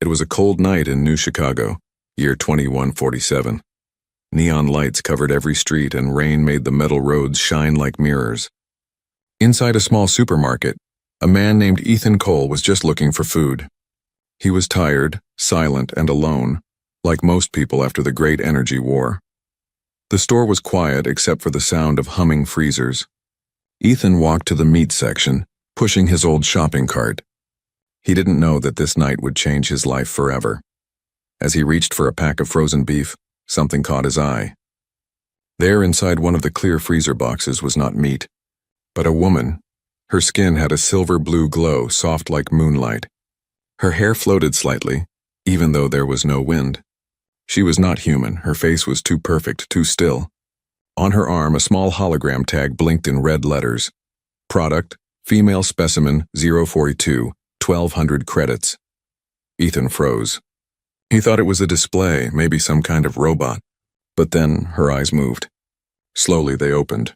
It was a cold night in New Chicago, year 2147. Neon lights covered every street and rain made the metal roads shine like mirrors. Inside a small supermarket, a man named Ethan Cole was just looking for food. He was tired, silent, and alone, like most people after the Great Energy War. The store was quiet except for the sound of humming freezers. Ethan walked to the meat section, pushing his old shopping cart. He didn't know that this night would change his life forever. As he reached for a pack of frozen beef, something caught his eye. There inside one of the clear freezer boxes was not meat, but a woman. Her skin had a silver-blue glow, soft like moonlight. Her hair floated slightly, even though there was no wind. She was not human. Her face was too perfect, too still. On her arm, a small hologram tag blinked in red letters. Product, female specimen 042, 1,200 credits. Ethan froze. He thought it was a display, maybe some kind of robot. But then her eyes moved. Slowly they opened.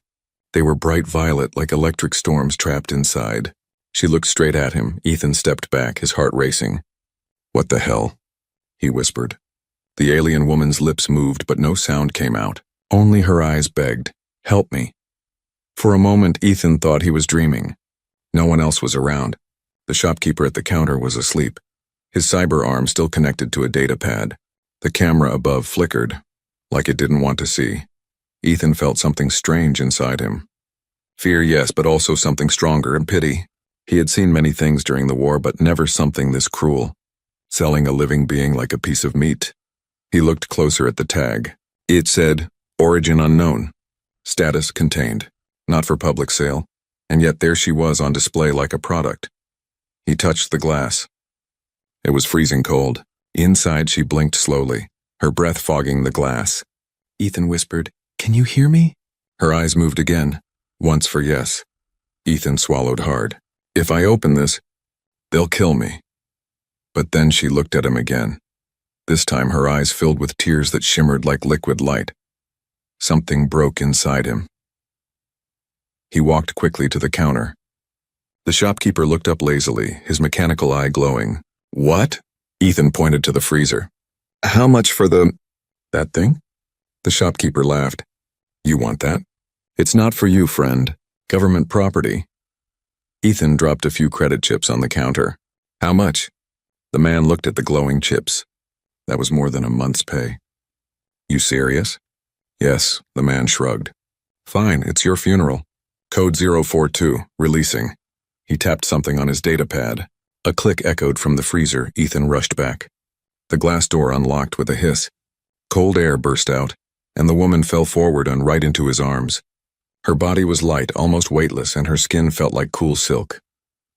They were bright violet like electric storms trapped inside. She looked straight at him. Ethan stepped back, his heart racing. "What the hell?" he whispered. The alien woman's lips moved, but no sound came out. Only her eyes begged, "Help me." For a moment, Ethan thought he was dreaming. No one else was around. The shopkeeper at the counter was asleep, his cyber arm still connected to a data pad. The camera above flickered, like it didn't want to see. Ethan felt something strange inside him. Fear, yes, but also something stronger, and pity. He had seen many things during the war, but never something this cruel. Selling a living being like a piece of meat. He looked closer at the tag. It said, "Origin unknown. Status contained. Not for public sale." And yet there she was on display like a product. He touched the glass. It was freezing cold. Inside she blinked slowly, her breath fogging the glass. Ethan whispered, "Can you hear me?" Her eyes moved again, once for yes. Ethan swallowed hard. "If I open this, they'll kill me." But then she looked at him again. This time her eyes filled with tears that shimmered like liquid light. Something broke inside him. He walked quickly to the counter. The shopkeeper looked up lazily, his mechanical eye glowing. "What?" Ethan pointed to the freezer. "How much for that thing?" The shopkeeper laughed. "You want that? It's not for you, friend. Government property." Ethan dropped a few credit chips on the counter. "How much?" The man looked at the glowing chips. That was more than a month's pay. "You serious?" "Yes," the man shrugged. "Fine, it's your funeral. Code 042, releasing." He tapped something on his data pad. A click echoed from the freezer. Ethan rushed back. The glass door unlocked with a hiss. Cold air burst out, and the woman fell forward and right into his arms. Her body was light, almost weightless, and her skin felt like cool silk.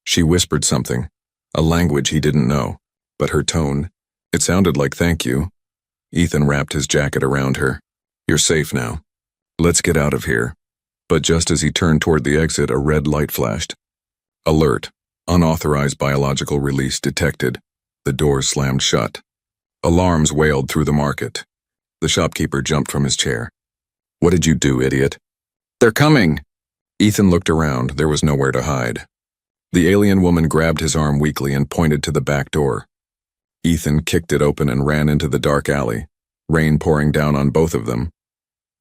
She whispered something, a language he didn't know, but her tone, it sounded like thank you. Ethan wrapped his jacket around her. "You're safe now. Let's get out of here." But just as he turned toward the exit, a red light flashed. Alert. Unauthorized biological release detected. The door slammed shut. Alarms wailed through the market. The shopkeeper jumped from his chair. "What did you do, idiot?" "They're coming!" Ethan looked around. There was nowhere to hide. The alien woman grabbed his arm weakly and pointed to the back door. Ethan kicked it open and ran into the dark alley, rain pouring down on both of them.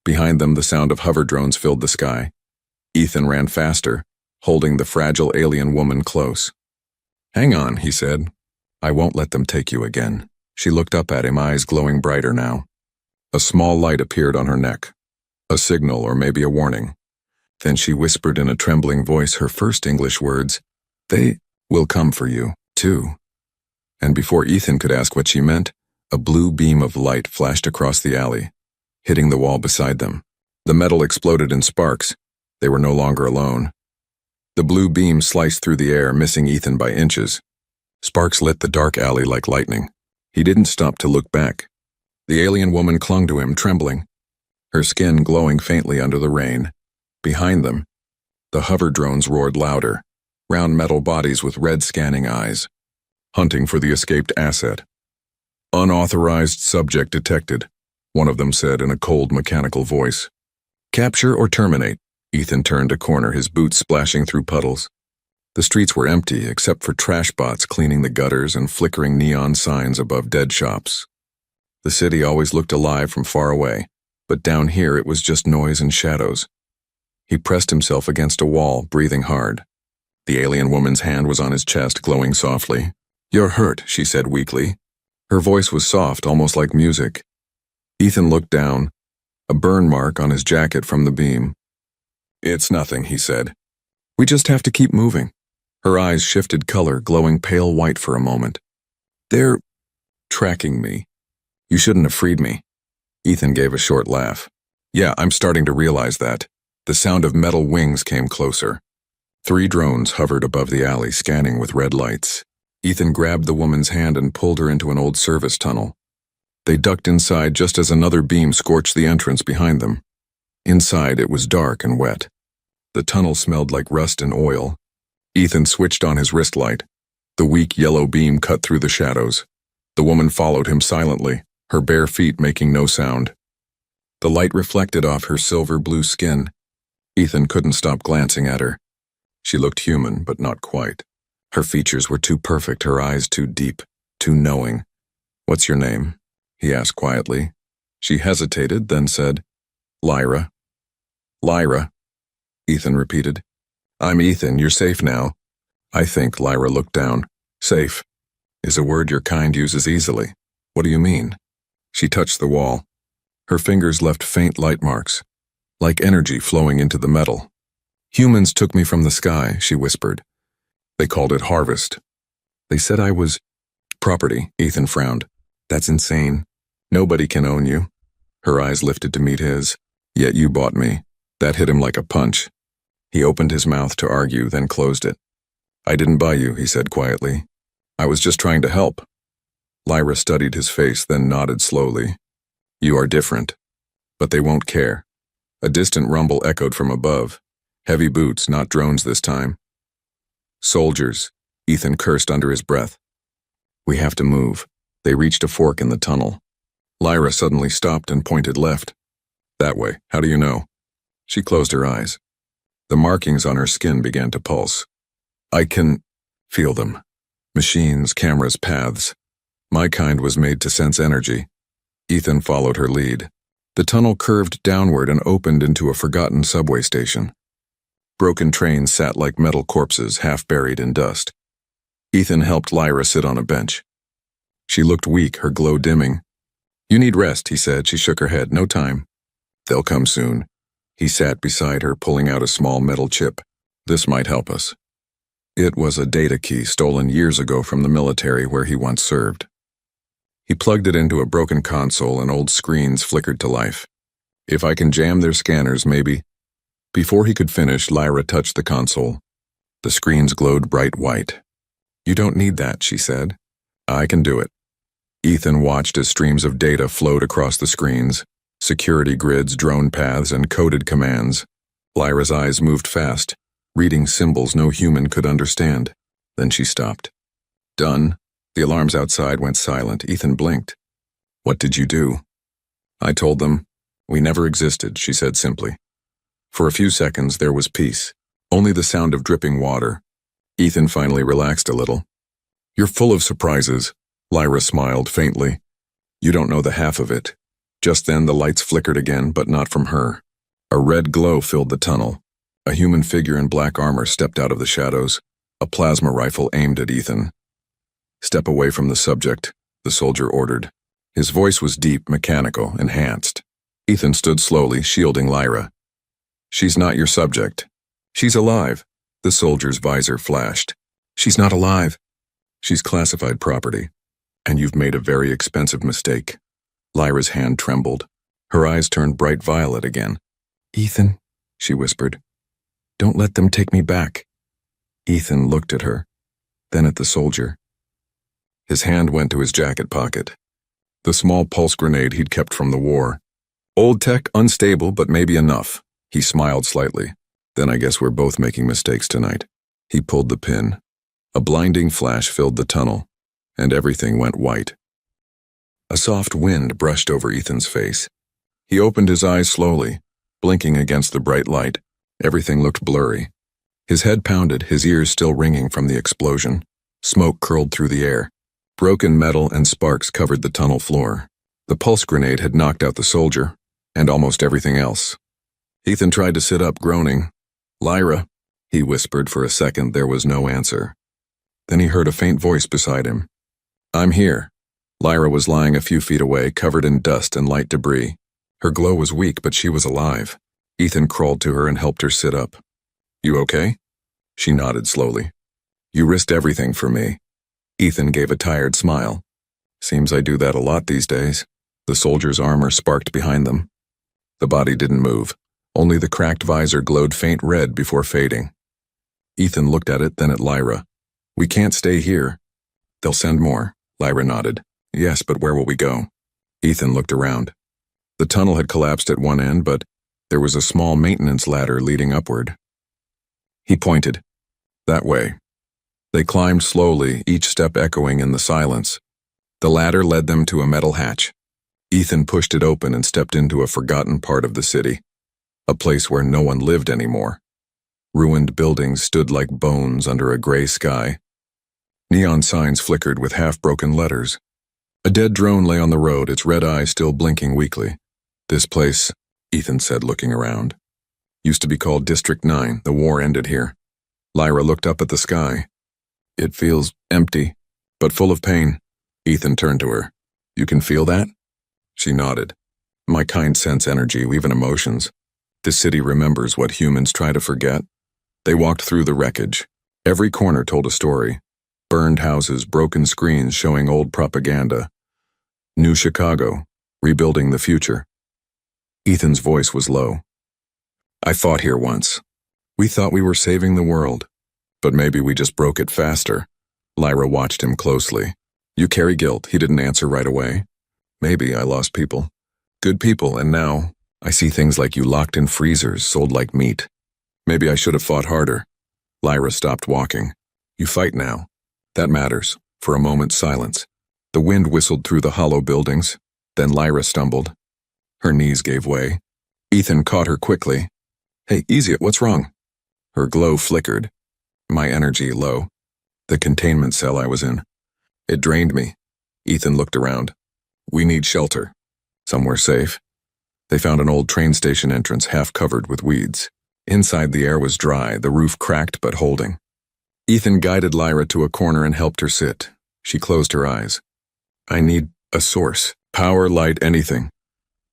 Behind them, the sound of hover drones filled the sky. Ethan ran faster, holding the fragile alien woman close. "Hang on," he said. "I won't let them take you again." She looked up at him, eyes glowing brighter now. A small light appeared on her neck. A signal, or maybe a warning. Then she whispered in a trembling voice her first English words, "They will come for you, too." And before Ethan could ask what she meant, a blue beam of light flashed across the alley, hitting the wall beside them. The metal exploded in sparks. They were no longer alone. The blue beam sliced through the air, missing Ethan by inches. Sparks lit the dark alley like lightning. He didn't stop to look back. The alien woman clung to him, trembling, her skin glowing faintly under the rain. Behind them, the hover drones roared louder, round metal bodies with red scanning eyes, hunting for the escaped asset. "Unauthorized subject detected," one of them said in a cold mechanical voice. "Capture or terminate?" Ethan turned a corner, his boots splashing through puddles. The streets were empty except for trash bots cleaning the gutters and flickering neon signs above dead shops. The city always looked alive from far away, but down here it was just noise and shadows. He pressed himself against a wall, breathing hard. The alien woman's hand was on his chest, glowing softly. "You're hurt," she said weakly. Her voice was soft, almost like music. Ethan looked down, a burn mark on his jacket from the beam. "It's nothing," he said. "We just have to keep moving." Her eyes shifted color, glowing pale white for a moment. "They're tracking me. You shouldn't have freed me." Ethan gave a short laugh. "Yeah, I'm starting to realize that." The sound of metal wings came closer. 3 drones hovered above the alley, scanning with red lights. Ethan grabbed the woman's hand and pulled her into an old service tunnel. They ducked inside just as another beam scorched the entrance behind them. Inside, it was dark and wet. The tunnel smelled like rust and oil. Ethan switched on his wrist light. The weak yellow beam cut through the shadows. The woman followed him silently, her bare feet making no sound. The light reflected off her silver blue skin. Ethan couldn't stop glancing at her. She looked human, but not quite. Her features were too perfect, her eyes too deep, too knowing. "What's your name?" he asked quietly. She hesitated, then said, "Lyra." "Lyra," Ethan repeated. "I'm Ethan, you're safe now." "I think," Lyra looked down. "Safe is a word your kind uses easily. What do you mean?" She touched the wall. Her fingers left faint light marks, like energy flowing into the metal. "Humans took me from the sky," she whispered. "They called it harvest. They said I was property." Ethan frowned. "That's insane. Nobody can own you." Her eyes lifted to meet his. "Yet you bought me." That hit him like a punch. He opened his mouth to argue, then closed it. "I didn't buy you," he said quietly. "I was just trying to help." Lyra studied his face, then nodded slowly. "You are different. But they won't care." A distant rumble echoed from above. Heavy boots, not drones this time. "Soldiers," Ethan cursed under his breath. "We have to move." They reached a fork in the tunnel. Lyra suddenly stopped and pointed left. "That way. How do you know?" She closed her eyes. The markings on her skin began to pulse. "I can feel them. Machines, cameras, paths. My kind was made to sense energy." Ethan followed her lead. The tunnel curved downward and opened into a forgotten subway station. Broken trains sat like metal corpses, half buried in dust. Ethan helped Lyra sit on a bench. She looked weak, her glow dimming. "You need rest," he said. She shook her head. "No time." "They'll come soon." He sat beside her, pulling out a small metal chip. "This might help us." It was a data key stolen years ago from the military where he once served. He plugged it into a broken console and old screens flickered to life. "If I can jam their scanners, maybe." Before he could finish, Lyra touched the console. The screens glowed bright white. "You don't need that," she said. "I can do it." Ethan watched as streams of data flowed across the screens, security grids, drone paths, and coded commands. Lyra's eyes moved fast, reading symbols no human could understand. Then she stopped. "Done." The alarms outside went silent. Ethan blinked. "What did you do?" "I told them we never existed," she said simply. For a few seconds there was peace, only the sound of dripping water. Ethan finally relaxed a little. "You're full of surprises," Lyra smiled faintly. "You don't know the half of it." Just then the lights flickered again, but not from her. A red glow filled the tunnel. A human figure in black armor stepped out of the shadows, a plasma rifle aimed at Ethan. "Step away from the subject," the soldier ordered. His voice was deep, mechanical, enhanced. Ethan stood slowly, shielding Lyra. "She's not your subject." "She's alive." The soldier's visor flashed. "She's not alive." "She's classified property. And you've made a very expensive mistake." Lyra's hand trembled. Her eyes turned bright violet again. "Ethan," she whispered, "don't let them take me back." Ethan looked at her, then at the soldier. His hand went to his jacket pocket. The small pulse grenade he'd kept from the war. "Old tech, unstable, but maybe enough." He smiled slightly. "Then I guess we're both making mistakes tonight." He pulled the pin. A blinding flash filled the tunnel, and everything went white. A soft wind brushed over Ethan's face. He opened his eyes slowly, blinking against the bright light. Everything looked blurry. His head pounded, his ears still ringing from the explosion. Smoke curled through the air. Broken metal and sparks covered the tunnel floor. The pulse grenade had knocked out the soldier, and almost everything else. Ethan tried to sit up, groaning. "Lyra," he whispered. For a second there was no answer. Then he heard a faint voice beside him. "I'm here." Lyra was lying a few feet away, covered in dust and light debris. Her glow was weak, but she was alive. Ethan crawled to her and helped her sit up. "You okay?" She nodded slowly. "You risked everything for me." Ethan gave a tired smile. "Seems I do that a lot these days." The soldier's armor sparked behind them. The body didn't move. Only the cracked visor glowed faint red before fading. Ethan looked at it, then at Lyra. "We can't stay here." "They'll send more." Lyra nodded. "Yes, but where will we go?" Ethan looked around. The tunnel had collapsed at one end, but there was a small maintenance ladder leading upward. He pointed. "That way." They climbed slowly, each step echoing in the silence. The ladder led them to a metal hatch. Ethan pushed it open and stepped into a forgotten part of the city, a place where no one lived anymore. Ruined buildings stood like bones under a gray sky. Neon signs flickered with half-broken letters. A dead drone lay on the road, its red eye still blinking weakly. "This place," Ethan said, looking around, "used to be called District 9. The war ended here." Lyra looked up at the sky. "It feels empty, but full of pain." Ethan turned to her. "You can feel that?" She nodded. "My kind sense energy, even emotions. This city remembers what humans try to forget." They walked through the wreckage. Every corner told a story. Burned houses, broken screens showing old propaganda. New Chicago, rebuilding the future. Ethan's voice was low. "I fought here once. We thought we were saving the world. But maybe we just broke it faster." Lyra watched him closely. "You carry guilt." He didn't answer right away. "Maybe I lost people. Good people, and now I see things like you locked in freezers, sold like meat. Maybe I should have fought harder." Lyra stopped walking. "You fight now. That matters." For a moment, silence. The wind whistled through the hollow buildings. Then Lyra stumbled. Her knees gave way. Ethan caught her quickly. "Hey, easy, what's wrong?" Her glow flickered. "My energy low. The containment cell I was in. It drained me." Ethan looked around. "We need shelter. Somewhere safe." They found an old train station entrance half covered with weeds. Inside the air was dry, the roof cracked but holding. Ethan guided Lyra to a corner and helped her sit. She closed her eyes. "I need a source. Power, light, anything."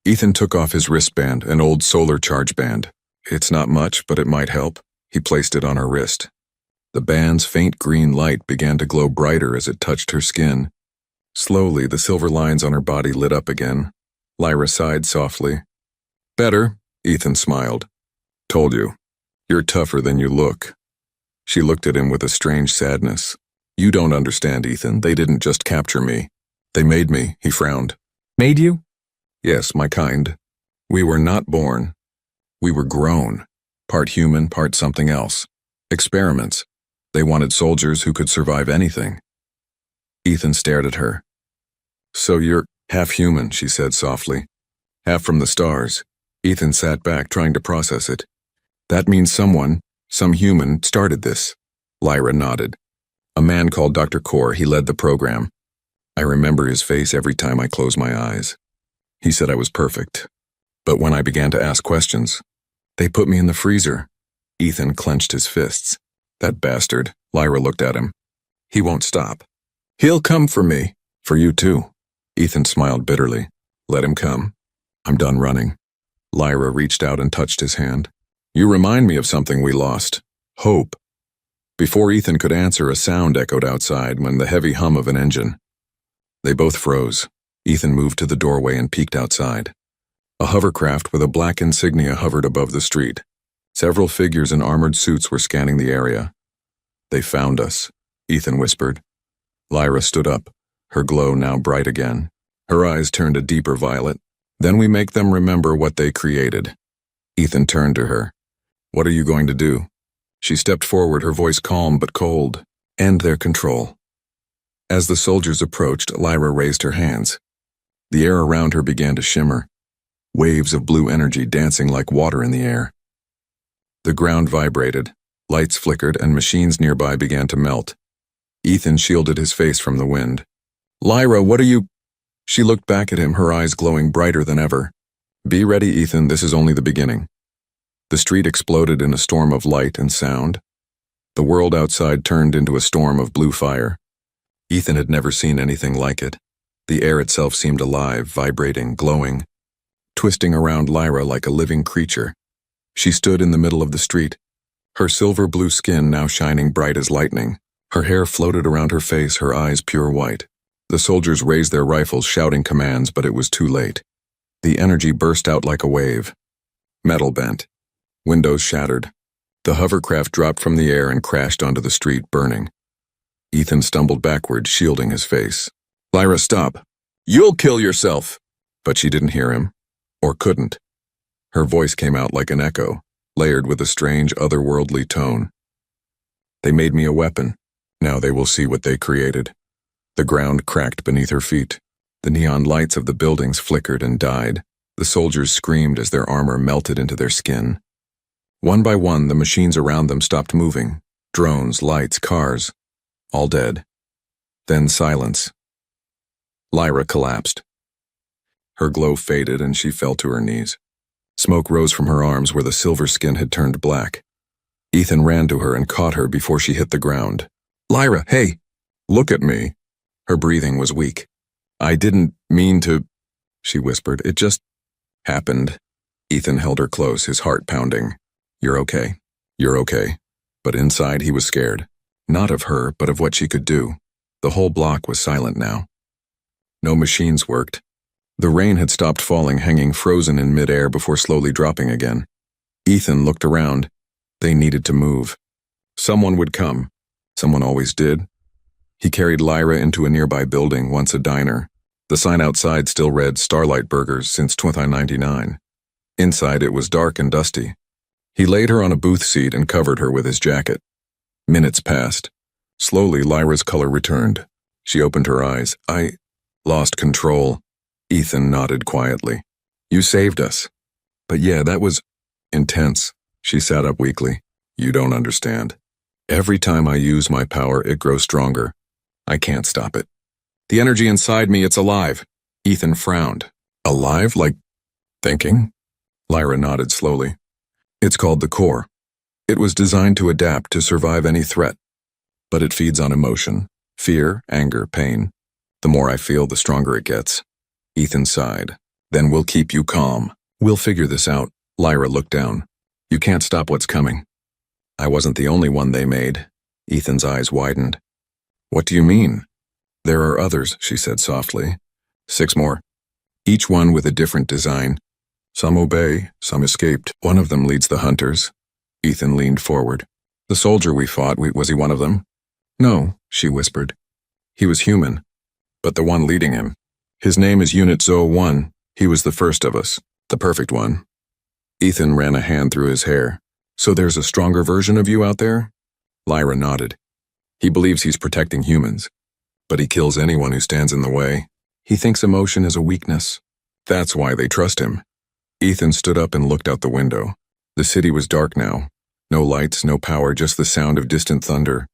Ethan took off his wristband, an old solar charge band. "It's not much, but it might help." He placed it on her wrist. The band's faint green light began to glow brighter as it touched her skin. Slowly, the silver lines on her body lit up again. Lyra sighed softly. "Better," Ethan smiled. "Told you. You're tougher than you look." She looked at him with a strange sadness. "You don't understand, Ethan. They didn't just capture me. They made me," he frowned. "Made you?" "Yes, my kind. We were not born. We were grown. Part human, part something else. Experiments. They wanted soldiers who could survive anything." Ethan stared at her. "So you're half human," she said softly. "Half from the stars." Ethan sat back, trying to process it. "That means someone, some human, started this." Lyra nodded. "A man called Dr. Core. He led the program. I remember his face every time I close my eyes. He said I was perfect. But when I began to ask questions, they put me in the freezer." Ethan clenched his fists. "That bastard." Lyra looked at him. "He won't stop. He'll come for me. For you too." Ethan smiled bitterly. "Let him come. I'm done running." Lyra reached out and touched his hand. "You remind me of something we lost. Hope." Before Ethan could answer, a sound echoed outside, when the heavy hum of an engine. They both froze. Ethan moved to the doorway and peeked outside. A hovercraft with a black insignia hovered above the street. Several figures in armored suits were scanning the area. "They found us," Ethan whispered. Lyra stood up, her glow now bright again. Her eyes turned a deeper violet. "Then we make them remember what they created." Ethan turned to her. "What are you going to do?" She stepped forward, her voice calm but cold. "End their control." As the soldiers approached, Lyra raised her hands. The air around her began to shimmer, waves of blue energy dancing like water in the air. The ground vibrated. Lights flickered and machines nearby began to melt. Ethan shielded his face from the wind. "Lyra, what are you—" She looked back at him, her eyes glowing brighter than ever. "Be ready, Ethan, this is only the beginning." The street exploded in a storm of light and sound. The world outside turned into a storm of blue fire. Ethan had never seen anything like it. The air itself seemed alive, vibrating, glowing, twisting around Lyra like a living creature. She stood in the middle of the street, her silver-blue skin now shining bright as lightning. Her hair floated around her face, her eyes pure white. The soldiers raised their rifles, shouting commands, but it was too late. The energy burst out like a wave. Metal bent. Windows shattered. The hovercraft dropped from the air and crashed onto the street, burning. Ethan stumbled backward, shielding his face. "Lyra, stop! You'll kill yourself!" But she didn't hear him. Or couldn't. Her voice came out like an echo, layered with a strange, otherworldly tone. "They made me a weapon. Now they will see what they created." The ground cracked beneath her feet. The neon lights of the buildings flickered and died. The soldiers screamed as their armor melted into their skin. One by one, the machines around them stopped moving. Drones, lights, cars. All dead. Then silence. Lyra collapsed. Her glow faded and she fell to her knees. Smoke rose from her arms where the silver skin had turned black. Ethan ran to her and caught her before she hit the ground. "Lyra, hey! Look at me!" Her breathing was weak. "I didn't mean to," she whispered. "It just happened." Ethan held her close, his heart pounding. "You're okay. You're okay." But inside he was scared. Not of her, but of what she could do. The whole block was silent now. No machines worked. The rain had stopped falling, hanging frozen in midair before slowly dropping again. Ethan looked around. They needed to move. Someone would come. Someone always did. He carried Lyra into a nearby building, once a diner. The sign outside still read Starlight Burgers since 1999. Inside it was dark and dusty. He laid her on a booth seat and covered her with his jacket. Minutes passed. Slowly, Lyra's color returned. She opened her eyes. "I lost control." Ethan nodded quietly. "You saved us." "But yeah, that was intense." She sat up weakly. "You don't understand. Every time I use my power, it grows stronger. I can't stop it. The energy inside me, it's alive." Ethan frowned. "Alive? Like thinking?" Lyra nodded slowly. "It's called the core. It was designed to adapt, to survive any threat. But it feeds on emotion, fear, anger, pain. The more I feel, the stronger it gets." Ethan sighed. "Then we'll keep you calm. We'll figure this out." Lyra looked down. "You can't stop what's coming." "I wasn't the only one they made." Ethan's eyes widened. "What do you mean?" "There are others," she said softly. 6 more. Each one with a different design. Some obey, some escaped. One of them leads the hunters." Ethan leaned forward. "The soldier we fought, was he one of them?" "No," she whispered. "He was human. But the one leading him. His name is Unit Zo-1. He was the first of us. The perfect one." Ethan ran a hand through his hair. "So there's a stronger version of you out there?" Lyra nodded. "He believes he's protecting humans. But he kills anyone who stands in the way. He thinks emotion is a weakness. That's why they trust him." Ethan stood up and looked out the window. The city was dark now. No lights, no power, just the sound of distant thunder.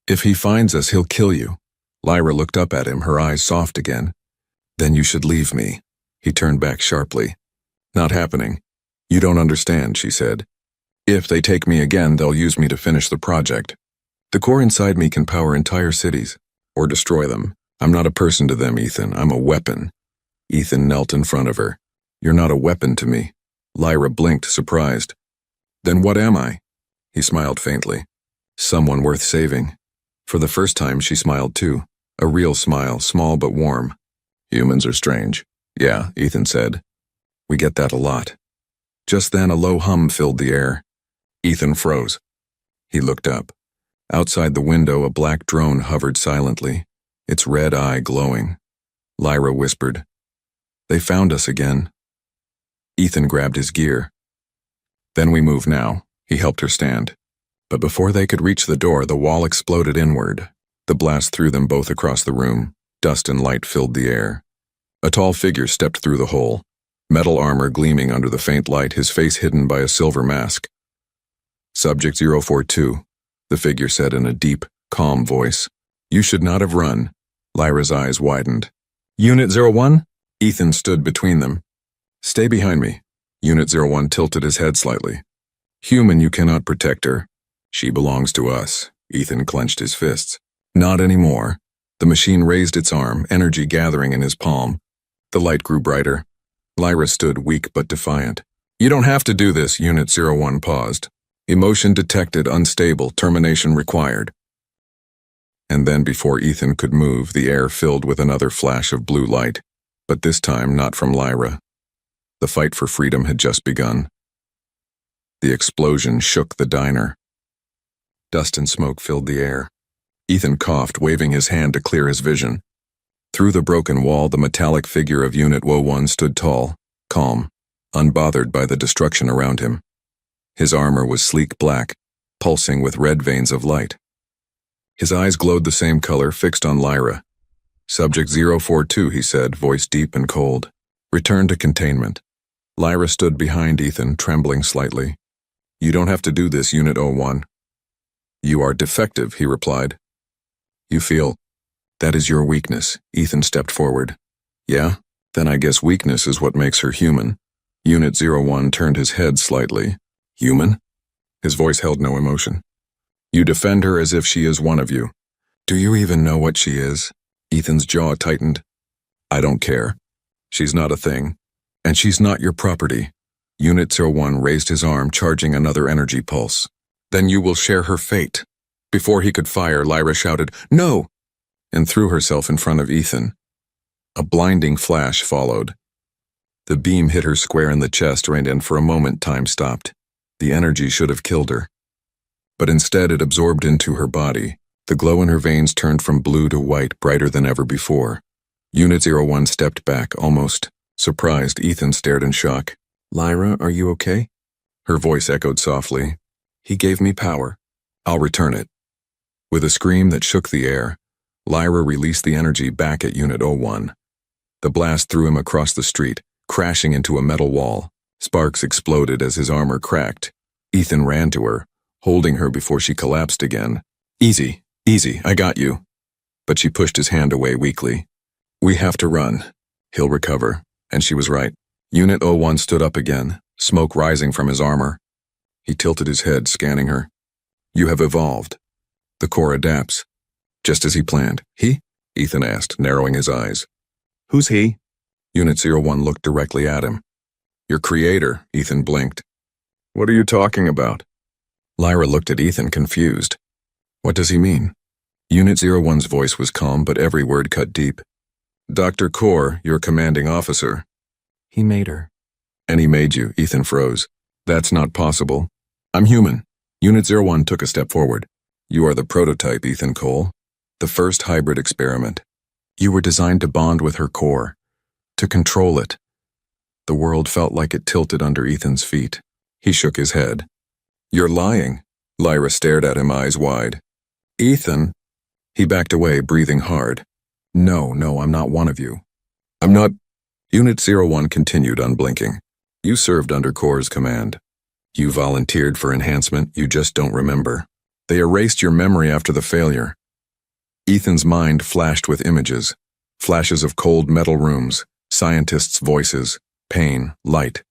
"If he finds us, he'll kill you." Lyra looked up at him, her eyes soft again. "Then you should leave me." He turned back sharply. "Not happening. You don't understand," she said. "If they take me again, they'll use me to finish the project. The core inside me can power entire cities, or destroy them. I'm not a person to them, Ethan. I'm a weapon." Ethan knelt in front of her. "You're not a weapon to me." Lyra blinked, surprised. "Then what am I?" He smiled faintly. "Someone worth saving." For the first time, she smiled too. A real smile, small but warm. "Humans are strange." "Yeah," Ethan said. "We get that a lot." Just then, a low hum filled the air. Ethan froze. He looked up. Outside the window, a black drone hovered silently, its red eye glowing. Lyra whispered, "They found us again." Ethan grabbed his gear. "Then we move now." He helped her stand. But before they could reach the door, the wall exploded inward. The blast threw them both across the room. Dust and light filled the air. A tall figure stepped through the hole, metal armor gleaming under the faint light, his face hidden by a silver mask. Subject 042, the figure said in a deep, calm voice. You should not have run. Lyra's eyes widened. Unit 01? Ethan stood between them. Stay behind me. Unit 01 tilted his head slightly. Human, you cannot protect her. She belongs to us. Ethan clenched his fists. Not anymore. The machine raised its arm, energy gathering in his palm. The light grew brighter. Lyra stood weak but defiant. You don't have to do this, Unit 01 paused. Emotion detected, unstable, termination required. And then before Ethan could move, the air filled with another flash of blue light, but this time not from Lyra. The fight for freedom had just begun. The explosion shook the diner. Dust and smoke filled the air. Ethan coughed, waving his hand to clear his vision. Through the broken wall, the metallic figure of Unit 01 stood tall, calm, unbothered by the destruction around him. His armor was sleek black, pulsing with red veins of light. His eyes glowed the same color, fixed on Lyra. Subject 042, he said, voice deep and cold. Return to containment. Lyra stood behind Ethan, trembling slightly. You don't have to do this, Unit 01. You are defective, he replied. You feel that is your weakness. Ethan stepped forward. Yeah? Then I guess weakness is what makes her human. Unit 01 turned his head slightly. Human? His voice held no emotion. You defend her as if she is one of you. Do you even know what she is? Ethan's jaw tightened. I don't care. She's not a thing. And she's not your property. Unit 01 raised his arm, charging another energy pulse. Then you will share her fate. Before he could fire, Lyra shouted, No! And threw herself in front of Ethan. A blinding flash followed. The beam hit her square in the chest, and for a moment time stopped. The energy should have killed her. But instead it absorbed into her body. The glow in her veins turned from blue to white, brighter than ever before. Unit 01 stepped back, almost surprised. Ethan stared in shock. Lyra, are you okay? Her voice echoed softly. He gave me power. I'll return it. With a scream that shook the air, Lyra released the energy back at Unit 01. The blast threw him across the street, crashing into a metal wall. Sparks exploded as his armor cracked. Ethan ran to her, holding her before she collapsed again. Easy, easy, I got you. But she pushed his hand away weakly. We have to run. He'll recover. And she was right. Unit 01 stood up again, smoke rising from his armor. He tilted his head, scanning her. You have evolved. The core adapts. Just as he planned. He? Ethan asked, narrowing his eyes. Who's he? Unit 01 looked directly at him. Your creator, Ethan blinked. What are you talking about? Lyra looked at Ethan, confused. What does he mean? Unit 01's voice was calm, but every word cut deep. Dr. Core, your commanding officer. He made her. And he made you, Ethan froze. That's not possible. I'm human. Unit 01 took a step forward. You are the prototype, Ethan Cole. The first hybrid experiment. You were designed to bond with her core. To control it. The world felt like it tilted under Ethan's feet. He shook his head. You're lying. Lyra stared at him, eyes wide. Ethan. He backed away, breathing hard. No, I'm not one of you. I'm not. Unit 01 continued, unblinking. You served under Core's command. You volunteered for enhancement, you just don't remember. They erased your memory after the failure. Ethan's mind flashed with images. Flashes of cold metal rooms, scientists' voices, pain, light.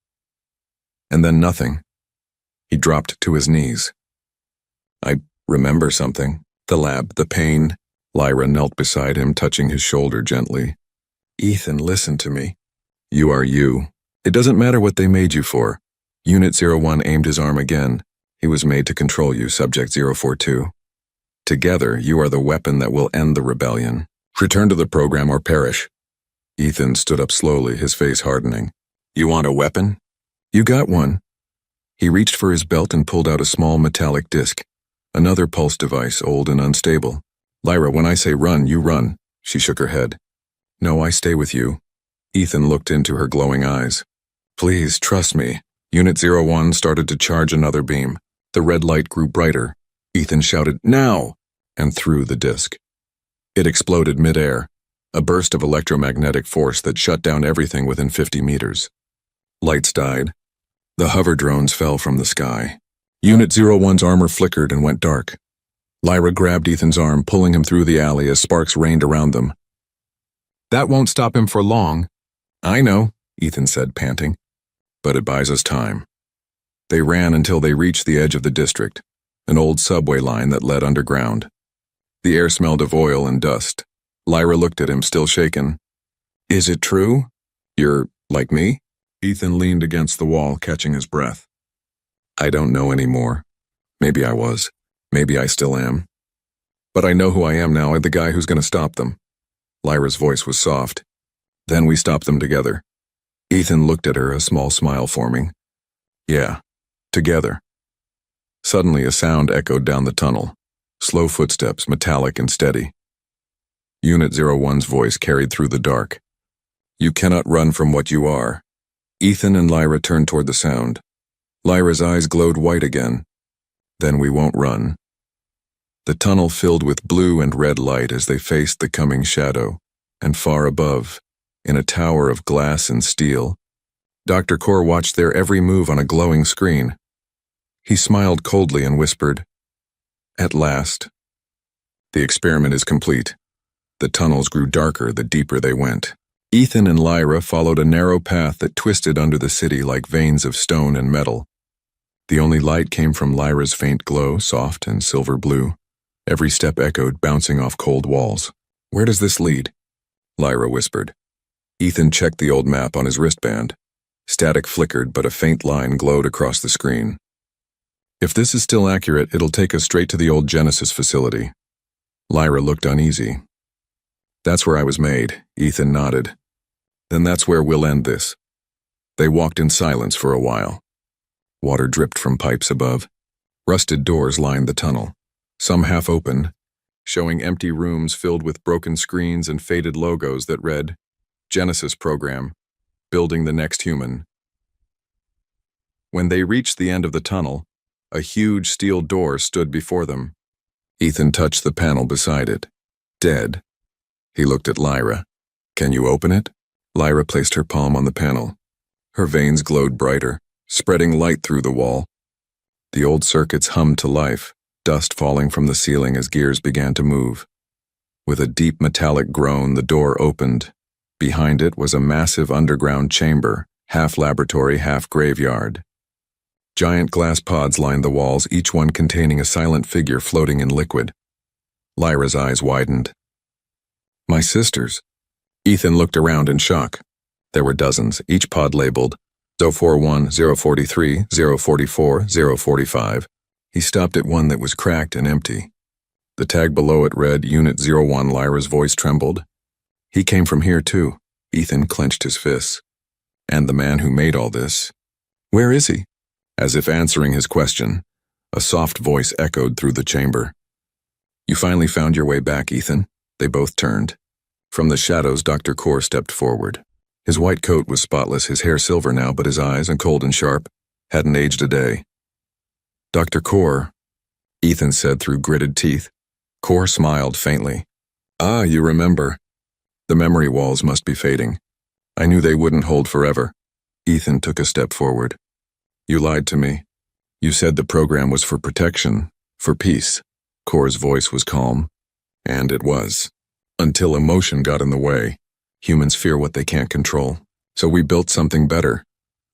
And then nothing. He dropped to his knees. I remember something. The lab, the pain. Lyra knelt beside him, touching his shoulder gently. Ethan, listen to me. You are you. It doesn't matter what they made you for. Unit 01 aimed his arm again. He was made to control you, Subject 042. Together, you are the weapon that will end the rebellion. Return to the program or perish. Ethan stood up slowly, his face hardening. You want a weapon? You got one. He reached for his belt and pulled out a small metallic disc. Another pulse device, old and unstable. Lyra, when I say run, you run. She shook her head. No, I stay with you. Ethan looked into her glowing eyes. Please, trust me. Unit 01 started to charge another beam. The red light grew brighter. Ethan shouted, Now! And threw the disc. It exploded mid-air, a burst of electromagnetic force that shut down everything within 50 meters. Lights died. The hover drones fell from the sky. Unit 01's armor flickered and went dark. Lyra grabbed Ethan's arm, pulling him through the alley as sparks rained around them. That won't stop him for long. I know, Ethan said, panting. But it buys us time. They ran until they reached the edge of the district, an old subway line that led underground. The air smelled of oil and dust. Lyra looked at him, still shaken. Is it true? You're like me? Ethan leaned against the wall, catching his breath. I don't know anymore. Maybe I was. Maybe I still am. But I know who I am now, the guy who's going to stop them. Lyra's voice was soft. Then we stopped them together. Ethan looked at her, a small smile forming. Yeah, together. Suddenly a sound echoed down the tunnel. Slow footsteps, metallic and steady. Unit 01's voice carried through the dark. You cannot run from what you are. Ethan and Lyra turned toward the sound. Lyra's eyes glowed white again. Then we won't run. The tunnel filled with blue and red light as they faced the coming shadow, and far above, in a tower of glass and steel, Dr. Core watched their every move on a glowing screen. He smiled coldly and whispered, At last. The experiment is complete. The tunnels grew darker the deeper they went. Ethan and Lyra followed a narrow path that twisted under the city like veins of stone and metal. The only light came from Lyra's faint glow, soft and silver blue. Every step echoed, bouncing off cold walls. Where does this lead? Lyra whispered. Ethan checked the old map on his wristband. Static flickered, but a faint line glowed across the screen. If this is still accurate, it'll take us straight to the old Genesis facility. Lyra looked uneasy. That's where I was made, Ethan nodded. Then that's where we'll end this. They walked in silence for a while. Water dripped from pipes above. Rusted doors lined the tunnel, some half open, showing empty rooms filled with broken screens and faded logos that read, Genesis Program, Building the Next Human. When they reached the end of the tunnel, a huge steel door stood before them. Ethan touched the panel beside it. Dead. He looked at Lyra. Can you open it? Lyra placed her palm on the panel. Her veins glowed brighter, spreading light through the wall. The old circuits hummed to life, dust falling from the ceiling as gears began to move. With a deep metallic groan, the door opened. Behind it was a massive underground chamber, half laboratory, half graveyard. Giant glass pods lined the walls, each one containing a silent figure floating in liquid. Lyra's eyes widened. My sisters. Ethan looked around in shock. There were dozens, each pod labeled 041, 043, 044, 045. He stopped at one that was cracked and empty. The tag below it read Unit 01. Lyra's voice trembled. He came from here too. Ethan clenched his fists. And the man who made all this. Where is he? As if answering his question, a soft voice echoed through the chamber. You finally found your way back, Ethan. They both turned. From the shadows, Dr. Core stepped forward. His white coat was spotless, his hair silver now, but his eyes, cold and sharp, hadn't aged a day. Dr. Core, Ethan said through gritted teeth. Core smiled faintly. Ah, you remember. The memory walls must be fading. I knew they wouldn't hold forever. Ethan took a step forward. You lied to me. You said the program was for protection, for peace. Core's voice was calm. And it was. Until emotion got in the way. Humans fear what they can't control. So we built something better.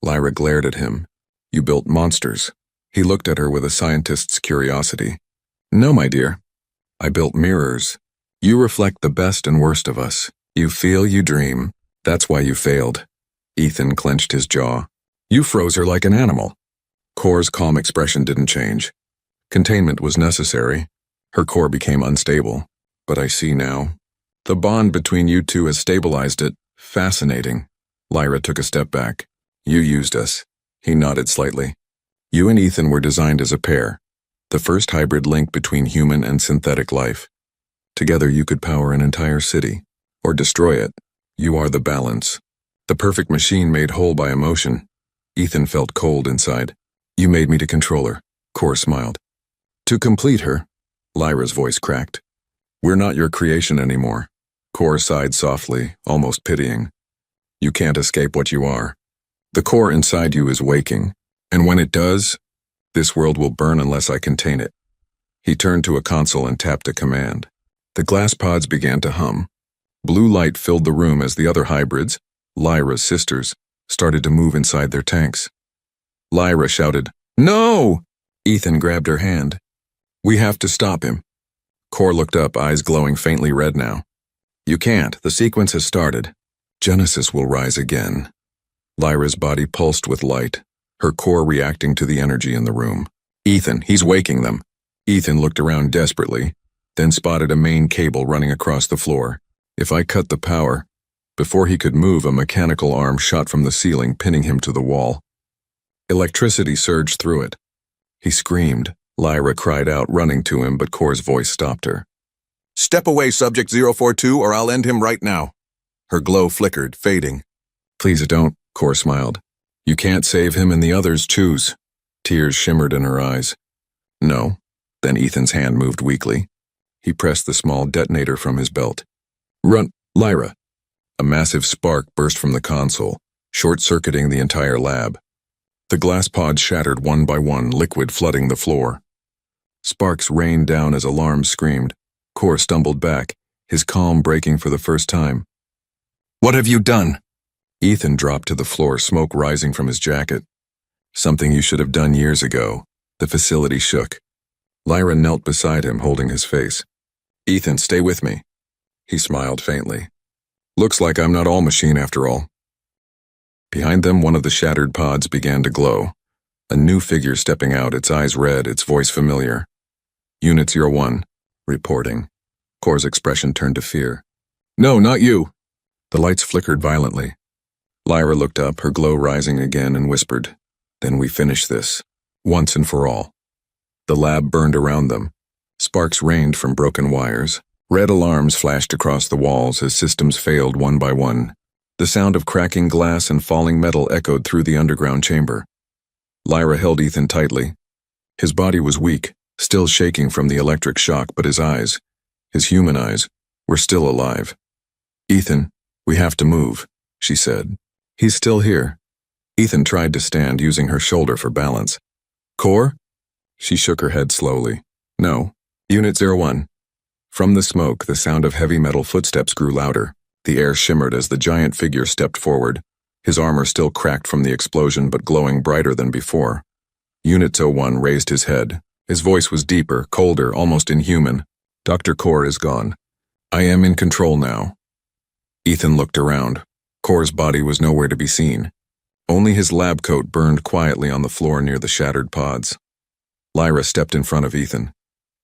Lyra glared at him. You built monsters. He looked at her with a scientist's curiosity. No, my dear. I built mirrors. You reflect the best and worst of us. You feel, you dream. That's why you failed. Ethan clenched his jaw. You froze her like an animal. Core's calm expression didn't change. Containment was necessary. Her core became unstable. But I see now. The bond between you two has stabilized it. Fascinating. Lyra took a step back. You used us. He nodded slightly. You and Ethan were designed as a pair. The first hybrid link between human and synthetic life. Together you could power an entire city. Or destroy it. You are the balance. The perfect machine made whole by emotion. Ethan felt cold inside. You made me to control her. Core smiled. To complete her. Lyra's voice cracked. We're not your creation anymore. Core sighed softly, almost pitying. You can't escape what you are. The core inside you is waking, and when it does, This world will burn unless I contain it. He turned to a console and tapped a command. The glass pods began to hum. Blue light filled the room as the other hybrids, Lyra's sisters, started to move inside their tanks. Lyra shouted, "No!" Ethan grabbed her hand. "We have to stop him." Cor looked up, eyes glowing faintly red now. "You can't. The sequence has started. Genesis will rise again." Lyra's body pulsed with light, her core reacting to the energy in the room. "Ethan, he's waking them." Ethan looked around desperately, then spotted a main cable running across the floor. If I cut the power... Before he could move, a mechanical arm shot from the ceiling, pinning him to the wall. Electricity surged through it. He screamed. Lyra cried out, running to him, but Cor's voice stopped her. "Step away, Subject 042, or I'll end him right now." Her glow flickered, fading. "Please don't," Cor smiled. "You can't save him and the others choose." Tears shimmered in her eyes. "No." Then Ethan's hand moved weakly. He pressed the small detonator from his belt. "Run, Lyra." A massive spark burst from the console, short-circuiting the entire lab. The glass pods shattered one by one, liquid flooding the floor. Sparks rained down as alarms screamed. Cor stumbled back, his calm breaking for the first time. "What have you done?" Ethan dropped to the floor, smoke rising from his jacket. "Something you should have done years ago." The facility shook. Lyra knelt beside him, holding his face. "Ethan, stay with me." He smiled faintly. "Looks like I'm not all machine after all." Behind them, one of the shattered pods began to glow. A new figure stepping out, its eyes red, its voice familiar. "Unit 01, reporting." Cor's expression turned to fear. "No, not you." The lights flickered violently. Lyra looked up, her glow rising again, and whispered, "Then we finish this, once and for all." The lab burned around them. Sparks rained from broken wires. Red alarms flashed across the walls as systems failed one by one. The sound of cracking glass and falling metal echoed through the underground chamber. Lyra held Ethan tightly. His body was weak, still shaking from the electric shock, but his eyes, his human eyes, were still alive. "Ethan, we have to move," she said. "He's still here." Ethan tried to stand, using her shoulder for balance. "Cor?" She shook her head slowly. "No. Unit 01. From the smoke, the sound of heavy metal footsteps grew louder. The air shimmered as the giant figure stepped forward, his armor still cracked from the explosion but glowing brighter than before. Unit 01 raised his head. His voice was deeper, colder, almost inhuman. "Dr. Cor is gone. I am in control now." Ethan looked around. Cor's body was nowhere to be seen. Only his lab coat burned quietly on the floor near the shattered pods. Lyra stepped in front of Ethan.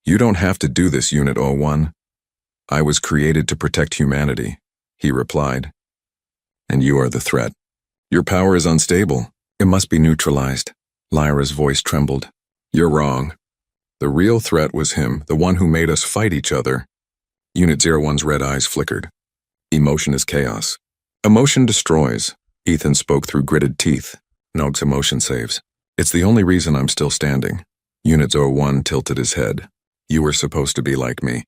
"You don't have to do this, Unit 01. I was created to protect humanity," he replied. "And you are the threat. Your power is unstable. It must be neutralized." Lyra's voice trembled. "You're wrong. The real threat was him, the one who made us fight each other." Unit 01's red eyes flickered. "Emotion is chaos. Emotion destroys." Ethan spoke through gritted teeth. "Nog's emotion saves. It's the only reason I'm still standing." Unit 01 tilted his head. "You were supposed to be like me.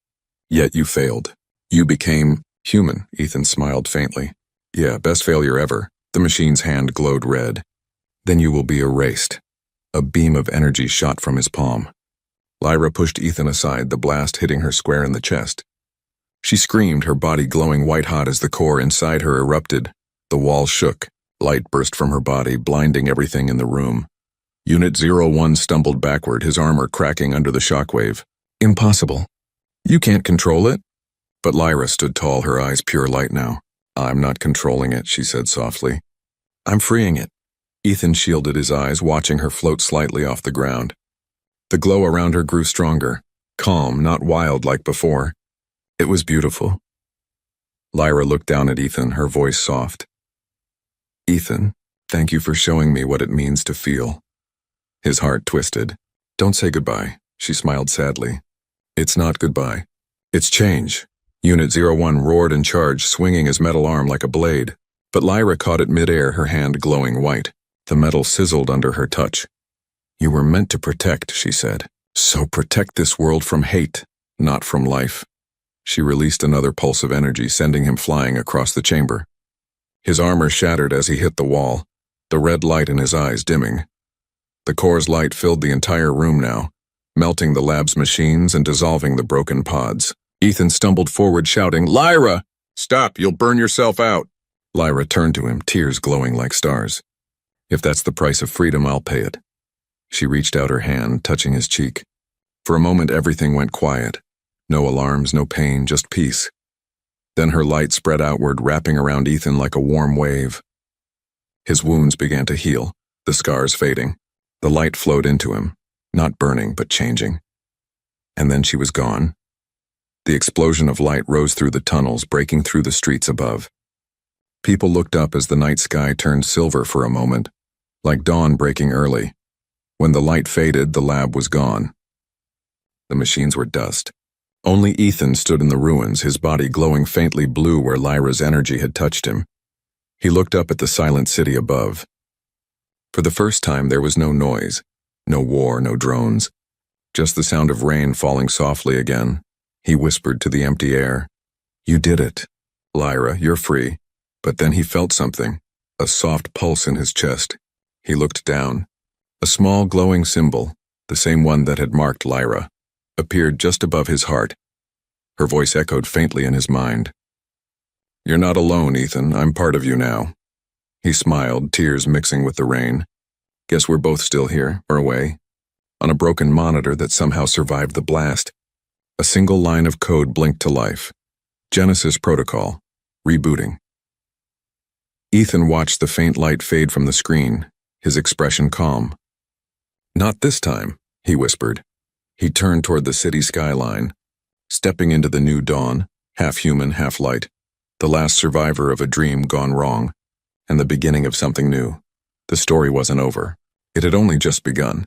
Yet you failed. You became human." Ethan smiled faintly. "Yeah, best failure ever." The machine's hand glowed red. "Then you will be erased." A beam of energy shot from his palm. Lyra pushed Ethan aside, the blast hitting her square in the chest. She screamed, her body glowing white-hot as the core inside her erupted. The wall shook. Light burst from her body, blinding everything in the room. Unit 01 stumbled backward, his armor cracking under the shockwave. "Impossible. You can't control it." But Lyra stood tall, her eyes pure light now. "I'm not controlling it," she said softly. "I'm freeing it." Ethan shielded his eyes, watching her float slightly off the ground. The glow around her grew stronger, calm, not wild like before. It was beautiful. Lyra looked down at Ethan, her voice soft. "Ethan, thank you for showing me what it means to feel." His heart twisted. "Don't say goodbye," she smiled sadly. "It's not goodbye. It's change." Unit 01 roared and charged, swinging his metal arm like a blade. But Lyra caught it midair, her hand glowing white. The metal sizzled under her touch. "You were meant to protect," she said. "So protect this world from hate, not from life." She released another pulse of energy, sending him flying across the chamber. His armor shattered as he hit the wall, the red light in his eyes dimming. The core's light filled the entire room now, melting the lab's machines and dissolving the broken pods. Ethan stumbled forward shouting, "Lyra! Stop, you'll burn yourself out." Lyra turned to him, tears glowing like stars. "If that's the price of freedom, I'll pay it." She reached out her hand, touching his cheek. For a moment, everything went quiet. No alarms, no pain, just peace. Then her light spread outward, wrapping around Ethan like a warm wave. His wounds began to heal, the scars fading. The light flowed into him, not burning, but changing. And then she was gone. The explosion of light rose through the tunnels, breaking through the streets above. People looked up as the night sky turned silver for a moment, like dawn breaking early. When the light faded, the lab was gone. The machines were dust. Only Ethan stood in the ruins, his body glowing faintly blue where Lyra's energy had touched him. He looked up at the silent city above. For the first time, there was no noise, no war, no drones, just the sound of rain falling softly again. He whispered to the empty air, "You did it. Lyra, you're free." But then he felt something, a soft pulse in his chest. He looked down. A small glowing symbol, the same one that had marked Lyra, appeared just above his heart. Her voice echoed faintly in his mind. "You're not alone, Ethan. I'm part of you now." He smiled, tears mixing with the rain. "Guess we're both still here, or away." On a broken monitor that somehow survived the blast, a single line of code blinked to life. Genesis protocol. Rebooting. Ethan watched the faint light fade from the screen, his expression calm. "Not this time," he whispered. He turned toward the city skyline, stepping into the new dawn, half human, half light, the last survivor of a dream gone wrong, and the beginning of something new. The story wasn't over. It had only just begun.